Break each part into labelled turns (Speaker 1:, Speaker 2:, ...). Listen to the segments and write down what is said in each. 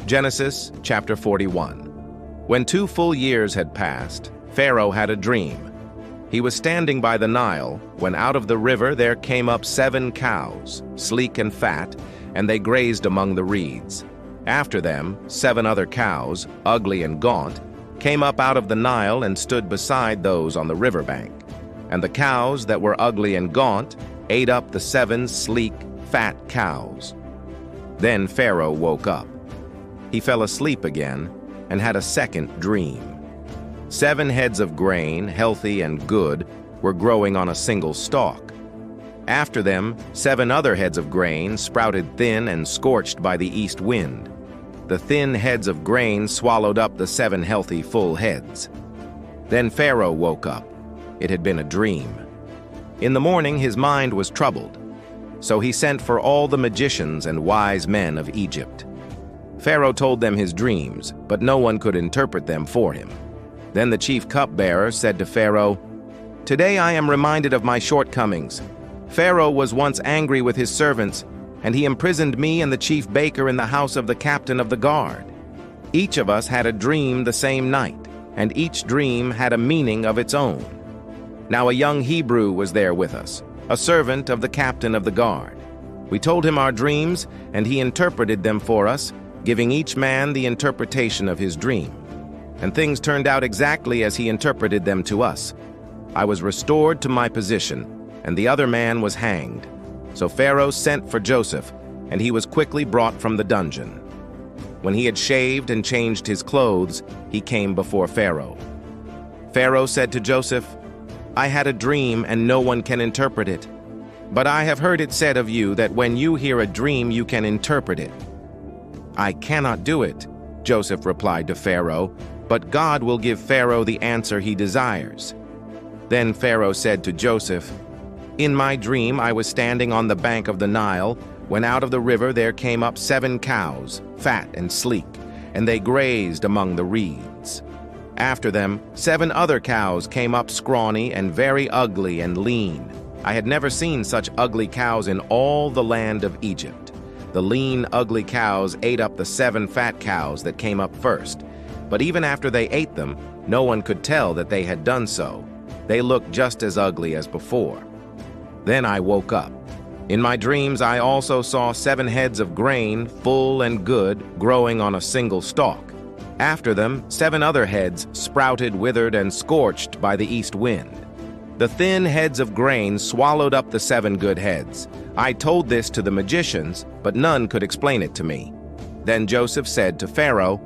Speaker 1: Genesis chapter 41. When 2 full years had passed, Pharaoh had a dream. He was standing by the Nile when out of the river there came up 7 cows, sleek and fat, and they grazed among the reeds. After them, 7 other cows, ugly and gaunt, came up out of the Nile and stood beside those on the riverbank. And the cows that were ugly and gaunt ate up the 7 sleek, fat cows. Then Pharaoh woke up. He fell asleep again and had a second dream. 7 heads of grain, healthy and good, were growing on a single stalk. After them, 7 other heads of grain sprouted thin and scorched by the east wind. The thin heads of grain swallowed up the 7 healthy full heads. Then Pharaoh woke up. It had been a dream. In the morning his mind was troubled, so he sent for all the magicians and wise men of Egypt. Pharaoh told them his dreams, but no one could interpret them for him. Then the chief cupbearer said to Pharaoh, "Today I am reminded of my shortcomings. Pharaoh was once angry with his servants, and he imprisoned me and the chief baker in the house of the captain of the guard. Each of us had a dream the same night, and each dream had a meaning of its own. Now a young Hebrew was there with us, a servant of the captain of the guard. We told him our dreams, and he interpreted them for us, giving each man the interpretation of his dream. And things turned out exactly as he interpreted them to us. I was restored to my position, and the other man was hanged. So Pharaoh sent for Joseph, and he was quickly brought from the dungeon. When he had shaved and changed his clothes, he came before Pharaoh. Pharaoh said to Joseph, "I had a dream, and no one can interpret it. But I have heard it said of you that when you hear a dream, you can interpret it." "I cannot do it," Joseph replied to Pharaoh, "but God will give Pharaoh the answer he desires." Then Pharaoh said to Joseph, "In my dream I was standing on the bank of the Nile, when out of the river there came up 7 cows, fat and sleek, and they grazed among the reeds. After them, 7 other cows came up scrawny and very ugly and lean. I had never seen such ugly cows in all the land of Egypt. The lean, ugly cows ate up the 7 fat cows that came up first. But even after they ate them, no one could tell that they had done so. They looked just as ugly as before. Then I woke up. In my dreams I also saw 7 heads of grain, full and good, growing on a single stalk. After them, 7 other heads sprouted, withered, and scorched by the east wind. The thin heads of grain swallowed up the 7 good heads. I told this to the magicians, but none could explain it to me." Then Joseph said to Pharaoh,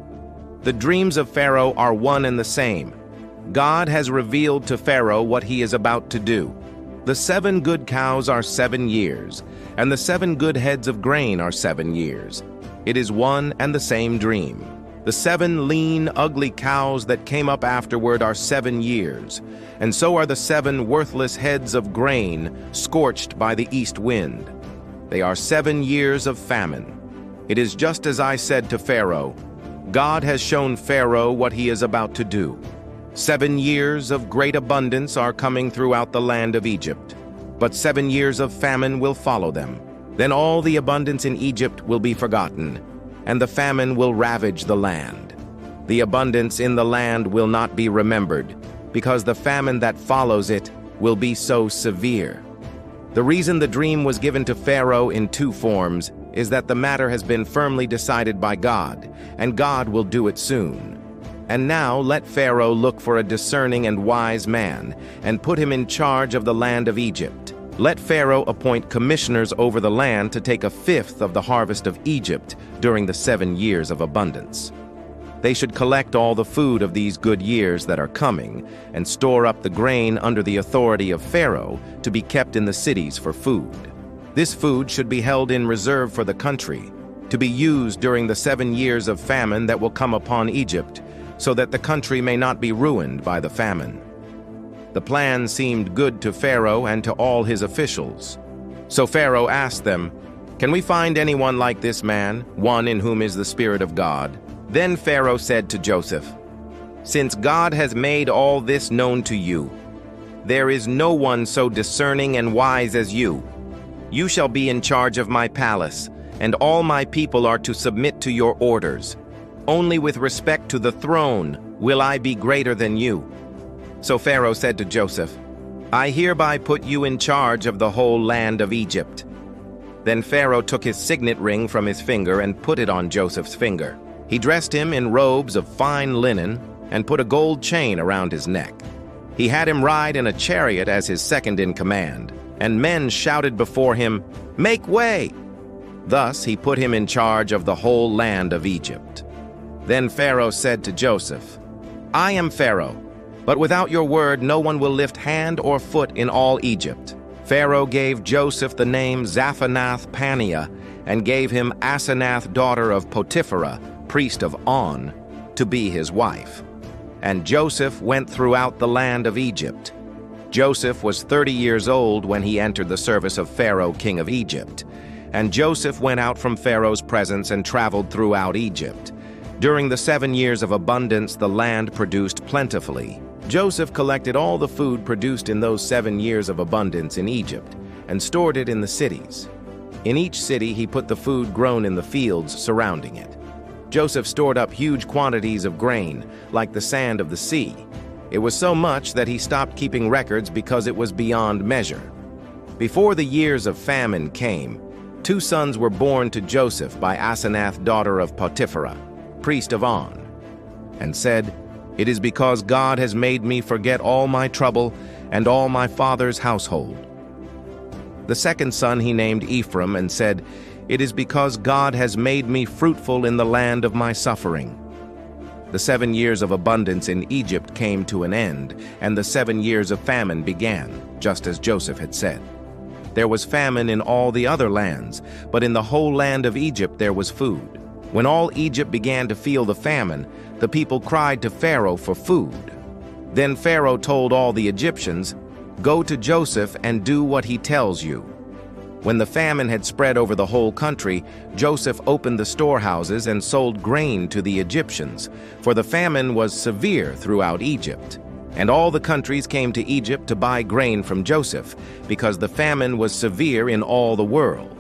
Speaker 1: "The dreams of Pharaoh are one and the same. God has revealed to Pharaoh what he is about to do. The 7 good cows are 7 years, and the 7 good heads of grain are 7 years. It is one and the same dream. The 7 lean, ugly cows that came up afterward are 7 years, and so are the 7 worthless heads of grain scorched by the east wind. They are 7 years of famine. It is just as I said to Pharaoh. God has shown Pharaoh what he is about to do. 7 years of great abundance are coming throughout the land of Egypt, but 7 years of famine will follow them. Then all the abundance in Egypt will be forgotten, and the famine will ravage the land. The abundance in the land will not be remembered, because the famine that follows it will be so severe. The reason the dream was given to Pharaoh in 2 forms is that the matter has been firmly decided by God, and God will do it soon. And now let Pharaoh look for a discerning and wise man, and put him in charge of the land of Egypt. Let Pharaoh appoint commissioners over the land to take 1/5 of the harvest of Egypt during the 7 years of abundance. They should collect all the food of these good years that are coming, and store up the grain under the authority of Pharaoh to be kept in the cities for food. This food should be held in reserve for the country, to be used during the 7 years of famine that will come upon Egypt, so that the country may not be ruined by the famine." The plan seemed good to Pharaoh and to all his officials. So Pharaoh asked them, "Can we find anyone like this man, one in whom is the Spirit of God?" Then Pharaoh said to Joseph, "Since God has made all this known to you, there is no one so discerning and wise as you. You shall be in charge of my palace, and all my people are to submit to your orders. Only with respect to the throne will I be greater than you." So Pharaoh said to Joseph, "I hereby put you in charge of the whole land of Egypt." Then Pharaoh took his signet ring from his finger and put it on Joseph's finger. He dressed him in robes of fine linen and put a gold chain around his neck. He had him ride in a chariot as his second in command, and men shouted before him, "Make way!" Thus he put him in charge of the whole land of Egypt. Then Pharaoh said to Joseph, "I am Pharaoh, but without your word no one will lift hand or foot in all Egypt." Pharaoh gave Joseph the name Zaphanath-Paneah and gave him Asenath, daughter of Potiphera, priest of On, to be his wife. And Joseph went throughout the land of Egypt. Joseph was 30 years old when he entered the service of Pharaoh, king of Egypt. And Joseph went out from Pharaoh's presence and traveled throughout Egypt. During the 7 years of abundance, the land produced plentifully. Joseph collected all the food produced in those 7 years of abundance in Egypt and stored it in the cities. In each city he put the food grown in the fields surrounding it. Joseph stored up huge quantities of grain, like the sand of the sea. It was so much that he stopped keeping records because it was beyond measure. Before the years of famine came, 2 sons were born to Joseph by Asenath, daughter of Potiphera, priest of On, and said, "It is because God has made me forget all my trouble and all my father's household." The second son he named Ephraim and said, "It is because God has made me fruitful in the land of my suffering." The 7 years of abundance in Egypt came to an end, and the 7 years of famine began, just as Joseph had said. There was famine in all the other lands, but in the whole land of Egypt there was food. When all Egypt began to feel the famine, the people cried to Pharaoh for food. Then Pharaoh told all the Egyptians, "Go to Joseph and do what he tells you." When the famine had spread over the whole country, Joseph opened the storehouses and sold grain to the Egyptians, for the famine was severe throughout Egypt. And all the countries came to Egypt to buy grain from Joseph, because the famine was severe in all the world.